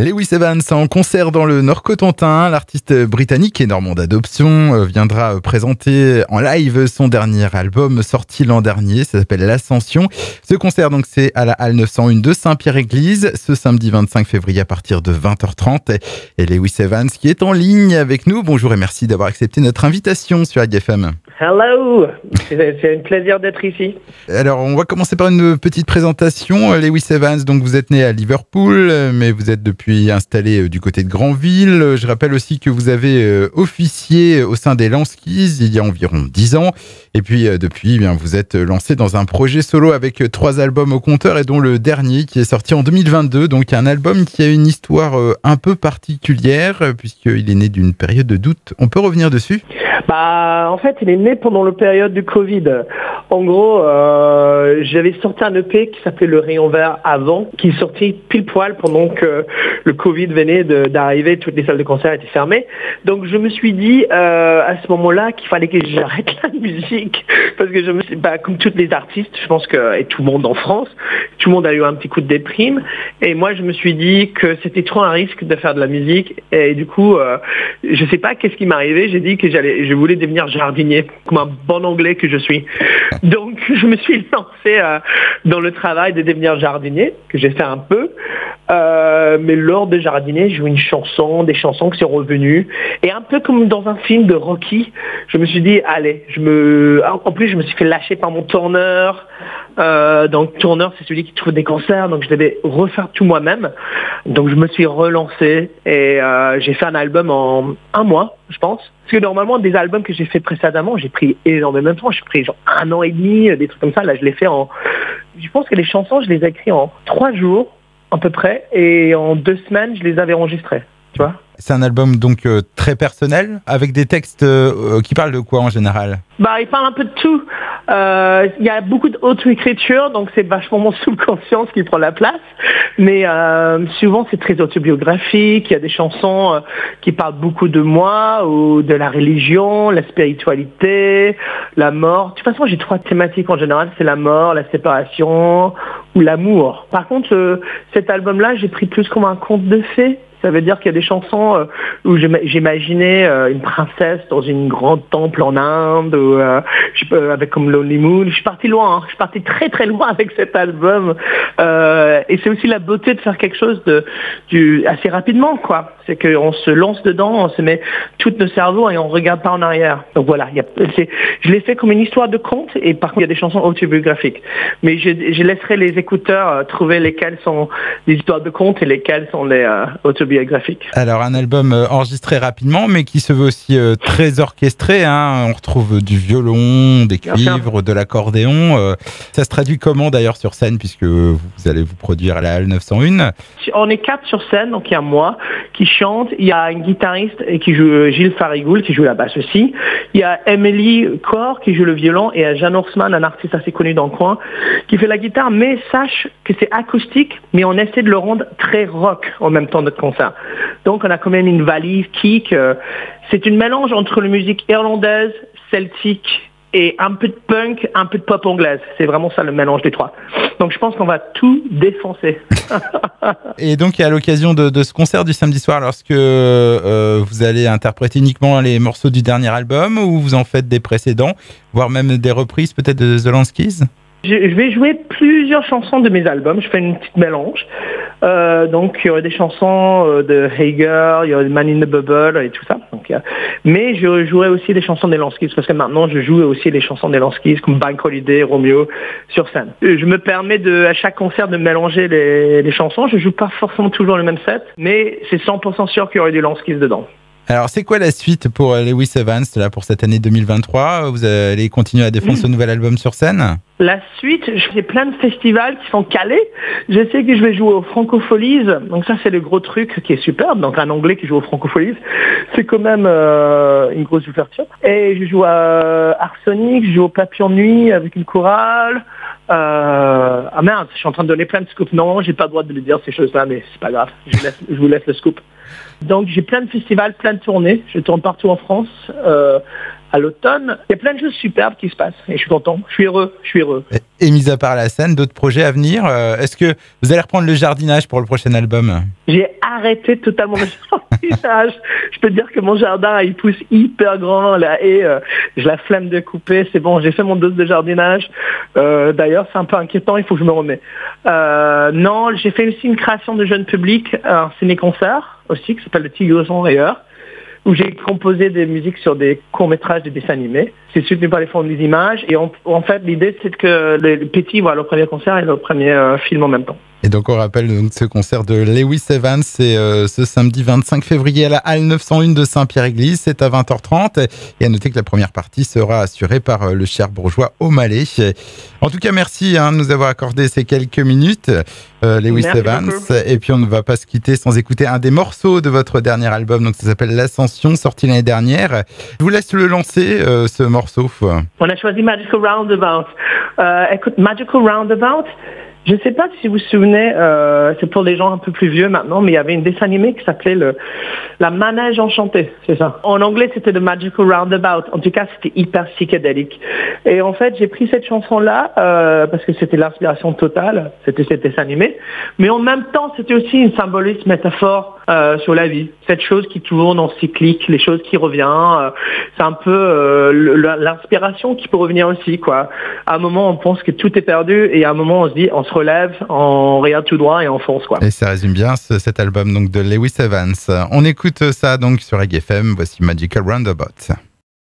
Lewis Evans en concert dans le Nord-Cotentin. L'artiste britannique et normand d'adoption viendra présenter en live son dernier album sorti l'an dernier. Ça s'appelle L'Ascension. Ce concert, donc, c'est à la Halle 901 de Saint-Pierre-Église ce samedi 25 février à partir de 20h30. Et Lewis Evans qui est en ligne avec nous. Bonjour et merci d'avoir accepté notre invitation sur AGFM. Hello, c'est un plaisir d'être ici. Alors, on va commencer par une petite présentation. Lewis Evans, donc vous êtes né à Liverpool, mais vous êtes depuis installé du côté de Granville. Je rappelle aussi que vous avez officié au sein des Lanskis il y a environ 10 ans. Et puis, depuis, vous êtes lancé dans un projet solo avec 3 albums au compteur et dont le dernier qui est sorti en 2022. Donc, un album qui a une histoire un peu particulière puisqu'il est né d'une période de doute. On peut revenir dessus ? En fait, il est né pendant la période du Covid. En gros, j'avais sorti un EP qui s'appelait Le Rayon Vert avant, qui est sorti pile poil pendant que le Covid venait d'arriver, toutes les salles de concert étaient fermées. Donc je me suis dit à ce moment-là qu'il fallait que j'arrête la musique, parce que je me suis, comme tous les artistes, je pense que, et tout le monde en France, tout le monde a eu un petit coup de déprime. Et moi, je me suis dit que c'était trop un risque de faire de la musique. Et du coup, je sais pas qu'est-ce qui m'est arrivé. J'ai dit que je voulais devenir jardinier, comme un bon anglais que je suis. Donc, je me suis lancé dans le travail de devenir jardinier, que j'ai fait un peu. Mais lors de jardinier, j'ai joué des chansons qui sont revenues. Et un peu comme dans un film de Rocky, je me suis dit, allez, en plus, je me suis fait lâcher par mon tourneur. Donc, tourneur, c'est celui qui trouve des concerts. Donc, je devais refaire tout moi-même. Donc, je me suis relancé et j'ai fait un album en 1 mois, je pense. Parce que normalement, des albums que j'ai fait précédemment, j'ai pris énormément de temps. J'ai pris genre 1 an et demi, des trucs comme ça. Là, je l'ai fait je pense que les chansons, je les ai écrites en 3 jours, à peu près. Et en 2 semaines, je les avais enregistrées. Tu vois ? C'est un album donc très personnel, avec des textes qui parlent de quoi en général ? Il parle un peu de tout. Il y a beaucoup d'auto-écriture, donc c'est vachement mon subconscient qui prend la place. Mais souvent, c'est très autobiographique. Il y a des chansons qui parlent beaucoup de moi, ou de la religion, la spiritualité, la mort. De toute façon, j'ai 3 thématiques en général. C'est la mort, la séparation ou l'amour. Par contre, cet album-là, j'ai pris plus comme un conte de fées. Ça veut dire qu'il y a des chansons où j'imaginais une princesse dans une grande temple en Inde, ou avec comme Lonely Moon. Je suis parti loin, hein. Je suis parti très très loin avec cet album. Et c'est aussi la beauté de faire quelque chose assez rapidement, quoi. C'est qu'on se lance dedans, on se met tout nos cerveaux et on regarde pas en arrière. Donc voilà, je l'ai fait comme une histoire de conte, et par contre il y a des chansons autobiographiques. Mais je laisserai les écouteurs trouver lesquelles sont des histoires de conte et lesquelles sont les autobiographiques. Alors, un album enregistré rapidement, mais qui se veut aussi très orchestré, hein. On retrouve du violon, des cuivres, de l'accordéon. Ça se traduit comment d'ailleurs sur scène, puisque vous allez vous produire à la Halle 901 ? On est 4 sur scène, donc il y a moi qui chante, il y a une guitariste qui joue, Gilles Farigoul, qui joue la basse aussi. Il y a Emily Corr qui joue le violon, et il y a Jeanne Orsman, un artiste assez connu dans le coin, qui fait la guitare. Mais sache que c'est acoustique, mais on essaie de le rendre très rock en même temps de concert. Donc on a quand même une valise kick. C'est une mélange entre la musique irlandaise, celtique et un peu de punk, un peu de pop anglaise. C'est vraiment ça le mélange des 3. Donc je pense qu'on va tout défoncer. Et donc à l'occasion de ce concert du samedi soir, lorsque vous allez interpréter uniquement les morceaux du dernier album, ou vous en faites des précédents, voire même des reprises peut-être de The Lanskis ? Je vais jouer plusieurs chansons de mes albums. Je fais une petite mélange. Donc il y aura des chansons de Hager, il y aura Man in the Bubble et tout ça. Donc, mais je jouerai aussi des chansons des Lanskis, parce que maintenant je joue aussi les chansons des Lanskis comme Bank Holiday, Romeo sur scène. Je me permets à chaque concert de mélanger les chansons. Je joue pas forcément toujours le même set, mais c'est 100% sûr qu'il y aura des Lanskis dedans. Alors, c'est quoi la suite pour Lewis Evans là, pour cette année 2023 ? Vous allez continuer à défendre ce nouvel album sur scène ? La suite, j'ai plein de festivals qui sont calés. Je sais que je vais jouer au Francopholies. Donc ça, c'est le gros truc qui est superbe. Donc un Anglais qui joue au Francopholies, c'est quand même une grosse ouverture. Et je joue à Arsenic, je joue au Papillon de Nuit avec une chorale. Ah merde, je suis en train de donner plein de scoops. Non, j'ai pas le droit de le dire ces choses-là, mais c'est pas grave. Je vous laisse le scoop. Donc j'ai plein de festivals, plein de tournées. Je tourne partout en France. À l'automne, il y a plein de choses superbes qui se passent et je suis content, je suis heureux. Et mis à part la scène, d'autres projets à venir, est-ce que vous allez reprendre le jardinage pour le prochain album? J'ai arrêté totalement le jardinage. Je peux te dire que mon jardin, il pousse hyper grand, la haie, je la flemme de couper, c'est bon, j'ai fait mon dose de jardinage. D'ailleurs, c'est un peu inquiétant, il faut que je me remette. Non, j'ai fait aussi une création de jeune public, un ciné-concert aussi, qui s'appelle Le Tigre sans rayeur, où j'ai composé des musiques sur des courts-métrages, des dessins animés. C'est soutenu par les fonds des images. Et en fait, l'idée, c'est que les petits voient le premier concert et le premier film en même temps. Et donc, on rappelle donc, ce concert de Lewis Evans, c'est ce samedi 25 février à la Halle 901 de Saint-Pierre-Église. C'est à 20h30. Et à noter que la première partie sera assurée par le Cherbourgeois O'Malley. En tout cas, merci de nous avoir accordé ces quelques minutes, Lewis Evans. Beaucoup. Et puis, on ne va pas se quitter sans écouter un des morceaux de votre dernier album. Donc, ça s'appelle L'Ascension, sorti l'année dernière. Je vous laisse le lancer, ce morceau. On a choisi Magical Roundabout. Écoute, Magical Roundabout, je ne sais pas si vous vous souvenez, c'est pour les gens un peu plus vieux maintenant, mais il y avait une dessin animé qui s'appelait La Manège Enchantée, c'est ça. En anglais, c'était The Magical Roundabout. En tout cas, c'était hyper psychédélique. Et en fait, j'ai pris cette chanson-là parce que c'était l'inspiration totale, c'était cet dessin animé. Mais en même temps, c'était aussi une symbolisme, métaphore sur la vie. Cette chose qui tourne en cyclique, les choses qui reviennent. C'est un peu l'inspiration qui peut revenir aussi, quoi. À un moment, on pense que tout est perdu et à un moment, on se dit, on se relève, on regarde tout droit et on fonce, quoi. Et ça résume bien cet album donc de Lewis Evans. On écoute ça donc sur Reggae FM. Voici Magical Roundabout.